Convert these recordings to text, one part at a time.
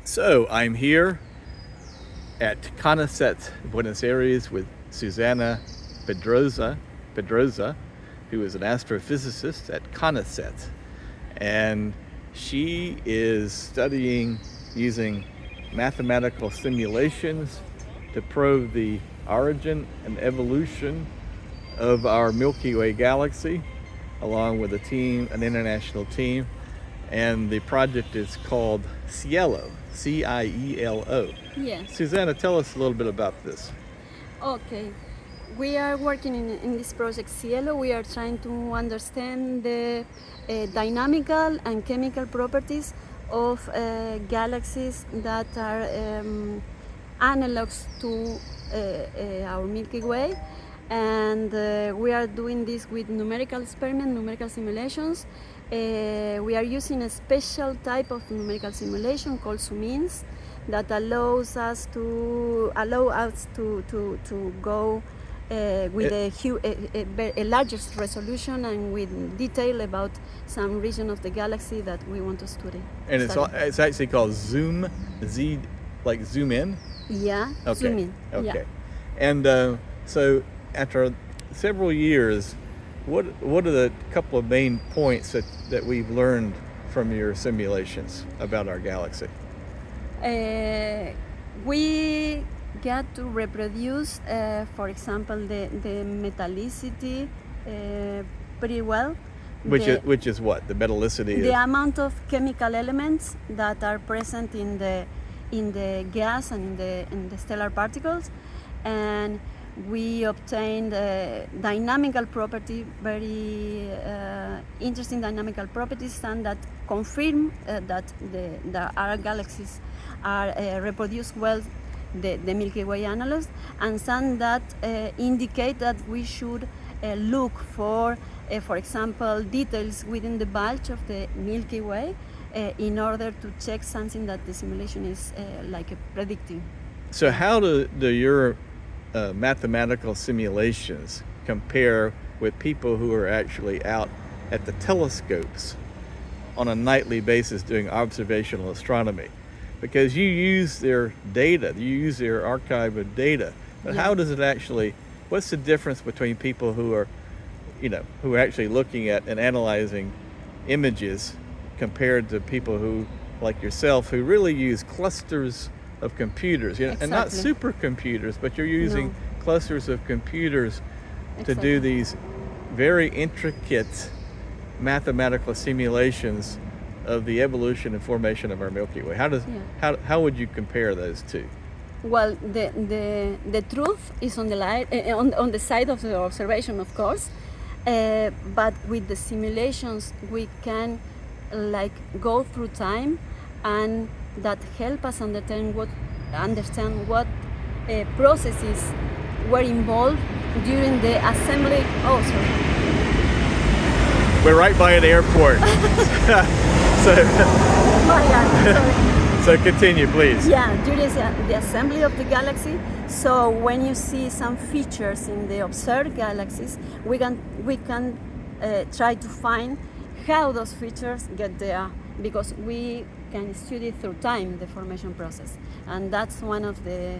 So I'm here at CONICET, Buenos Aires, with Susana Pedrosa, who is an astrophysicist at CONICET, and she is studying using mathematical simulations to probe the origin and evolution of our Milky Way Galaxy, along with a team, an international team, and the project is called CIELO, CIELO. Yes. Susana, tell us a little bit about this. Okay. We are working in this project CIELO. We are trying to understand the dynamical and chemical properties of galaxies that are analogs to our Milky Way. And we are doing this with numerical experiments, numerical simulations. We are using a special type of numerical simulation called zoom-ins that allows us to go with a larger resolution and with detail about some region of the galaxy that we want to study. And it's actually called zoom, Z, like zoom in? Yeah, okay. Zoom in. Okay. Yeah. And so after several years, what are the couple of main points that we've learned from your simulations about our galaxy? We get to reproduce, for example, the metallicity pretty well. Which is what? The metallicity? The amount of chemical elements that are present in the gas and in the stellar particles, and we obtained dynamical property, very interesting dynamical properties, and that confirm that our galaxies are reproduced well the Milky Way analogs, and some that indicate that we should look for example, details within the bulge of the Milky Way in order to check something that the simulation is predicting. So how do your mathematical simulations compare with people who are actually out at the telescopes on a nightly basis doing observational astronomy? Because you use their data, you use their archive of data, but Yeah. how does it actually, what's the difference between people who are actually looking at and analyzing images compared to people who, like yourself, who really use clusters of computers, and not Exactly. supercomputers, but you're using No. clusters of computers to Exactly. do these very intricate mathematical simulations of the evolution and formation of our Milky Way. How would you compare those two? Well, the truth is on the side of the observation, of course, but with the simulations we can go through time, and that help us understand what processes were involved during the assembly. Oh, sorry. We're right by an airport. Oh my God, sorry. So continue, please. Yeah, during the assembly of the galaxy. So when you see some features in the observed galaxies, we can try to find how those features get there, because we can study through time the formation process, and that's one of the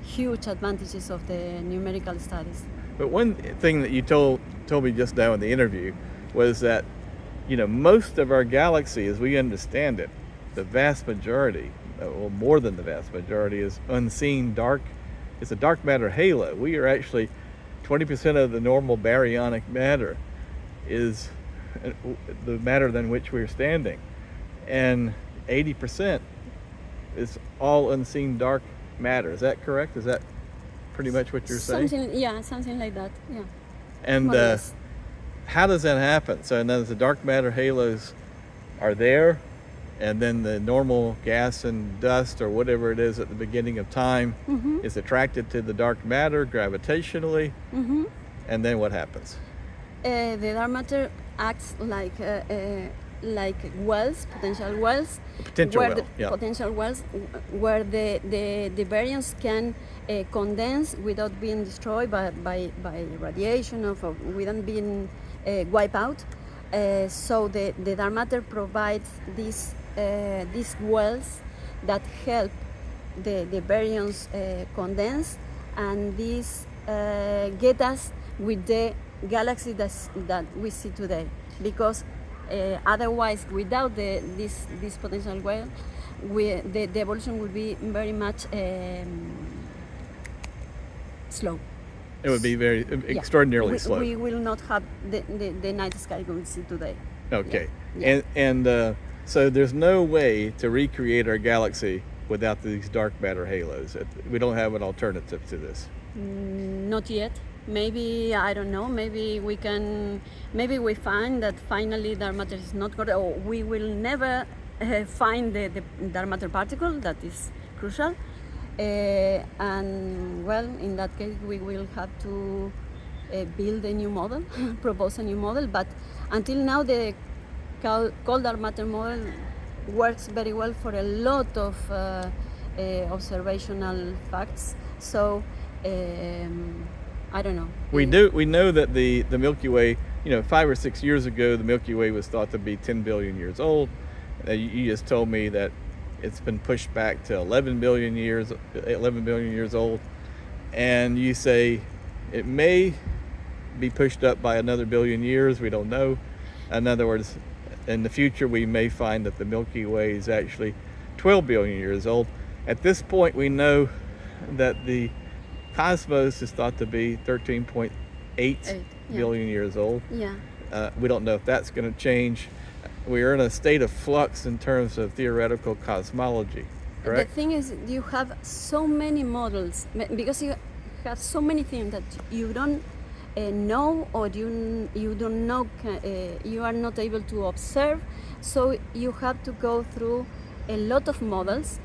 huge advantages of the numerical studies. But one thing that you told me just now in the interview was that, most of our galaxy, as we understand it, the vast majority, or more than the vast majority, is unseen dark. It's a dark matter halo. We are actually 20% of the normal baryonic matter is the matter than which we're standing, and 80% is all unseen dark matter. Is that correct? Is that pretty much what you're saying? Something like that. Yeah. And More or less. how does that happen? So in other words, the dark matter halos are there, and then the normal gas and dust or whatever it is at the beginning of time is attracted to the dark matter gravitationally, and then what happens? The dark matter acts like wells, potential wells, Potential where well, yeah. potential wells where the baryons can condense without being destroyed by radiation or without being wiped out. So the dark matter provides these wells that help the baryons condense, and this get us with the galaxy that we see today. Because otherwise, without this potential well, the evolution would be very much slow. It would be very extraordinarily slow. We will not have the night sky we see today. Okay. Yeah. And so there's no way to recreate our galaxy without these dark matter halos. We don't have an alternative to this. Not yet. Maybe, I don't know, maybe we find that finally dark matter is not good, or we will never find the dark matter particle. That is crucial. And well, in that case, we will have to build a new model, propose a new model. But until now, the cold dark matter model works very well for a lot of observational facts. So I don't know. We know that the Milky Way, 5 or 6 years ago, the Milky Way was thought to be 10 billion years old. You just told me that it's been pushed back to 11 billion years old, and you say it may be pushed up by another billion years. We don't know. In other words, in the future, we may find that the Milky Way is actually 12 billion years old. At this point, we know that the cosmos is thought to be 13.8 billion years old. Yeah. We don't know if that's going to change. We are in a state of flux in terms of theoretical cosmology, correct? The thing is, you have so many models, because you have so many things that you don't know, or you don't know, you are not able to observe. So you have to go through a lot of models,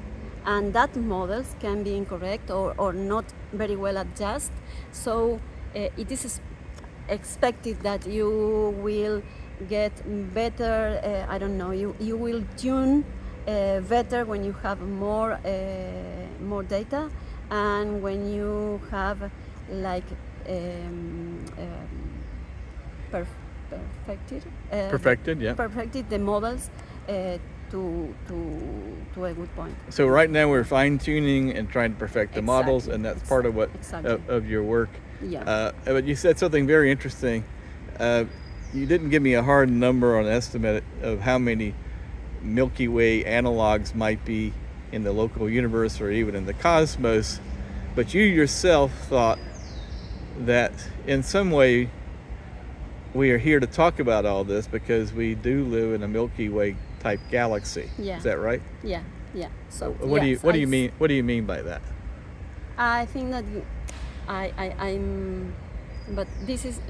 and that models can be incorrect or not very well adjusted. So it is expected that you will get better, I don't know, you will tune better when you have more data, and when you have like perfected the models to a good point. So right now we're fine-tuning and trying to perfect the models, and that's part of what of your work. Yeah. But you said something very interesting. You didn't give me a hard number or an estimate of how many Milky Way analogs might be in the local universe or even in the cosmos, but you yourself thought that in some way we are here to talk about all this because we do live in a Milky Way type galaxy. Yeah. Is that right? Yeah. So what do you mean? What do you mean by that? I think that I'm, but this is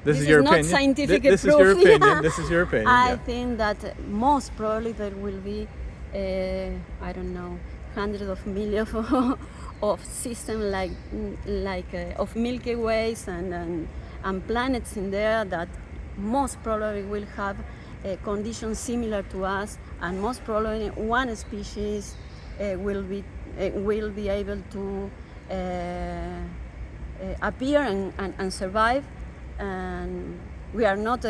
this is your not opinion. Scientific This proof. is your opinion. Yeah. This is your opinion. I think that most probably there will be, I don't know, hundreds of millions of systems like of Milky Ways and planets in there that most probably will have conditions similar to us, and most probably one species will be able to appear and survive. And we are not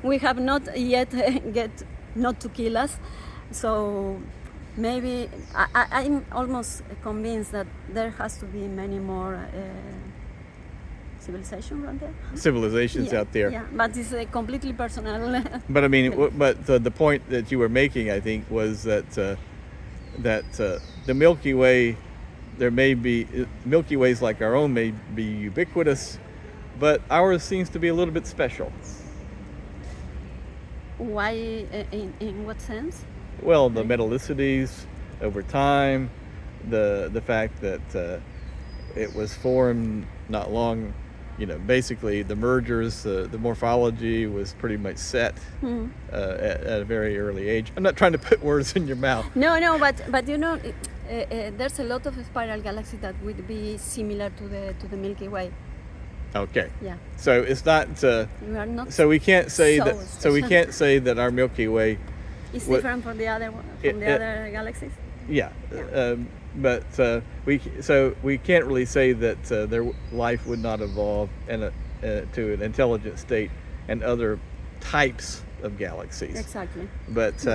we have not yet get not to kill us, so maybe I'm almost convinced that there has to be many more civilizations around there. Civilizations out there. Yeah, but it's completely personal. But I mean, but the point that you were making, I think, was that the Milky Way, there may be Milky Ways like our own may be ubiquitous, but ours seems to be a little bit special. Why? In what sense? Well, the metallicities over time, the fact that it was formed not long, basically the mergers, the morphology was pretty much set at a very early age. I'm not trying to put words in your mouth. No, but there's a lot of spiral galaxies that would be similar to the Milky Way. Okay. Yeah. So it's not. We are not. So we can't say so that. special. So we can't say that our Milky Way. It's different from the other other galaxies. Yeah. But we can't really say that their life would not evolve to an intelligent state and other types of galaxies. Exactly. But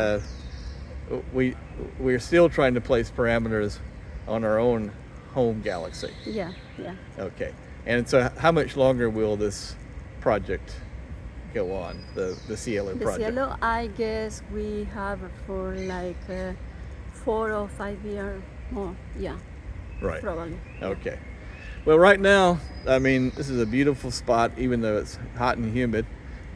we're still trying to place parameters on our own home galaxy. Yeah, yeah. Okay. And so how much longer will this project go on, the CIELO The project? CIELO, I guess we have for like 4 or 5 years more. Yeah, Right. probably. Okay. Well, right now, I mean, this is a beautiful spot, even though it's hot and humid.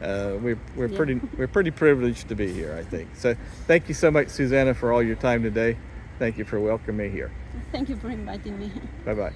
We're Yeah. pretty privileged to be here, I think. So, thank you so much, Susana, for all your time today. Thank you for welcoming me here. Thank you for inviting me. Bye bye.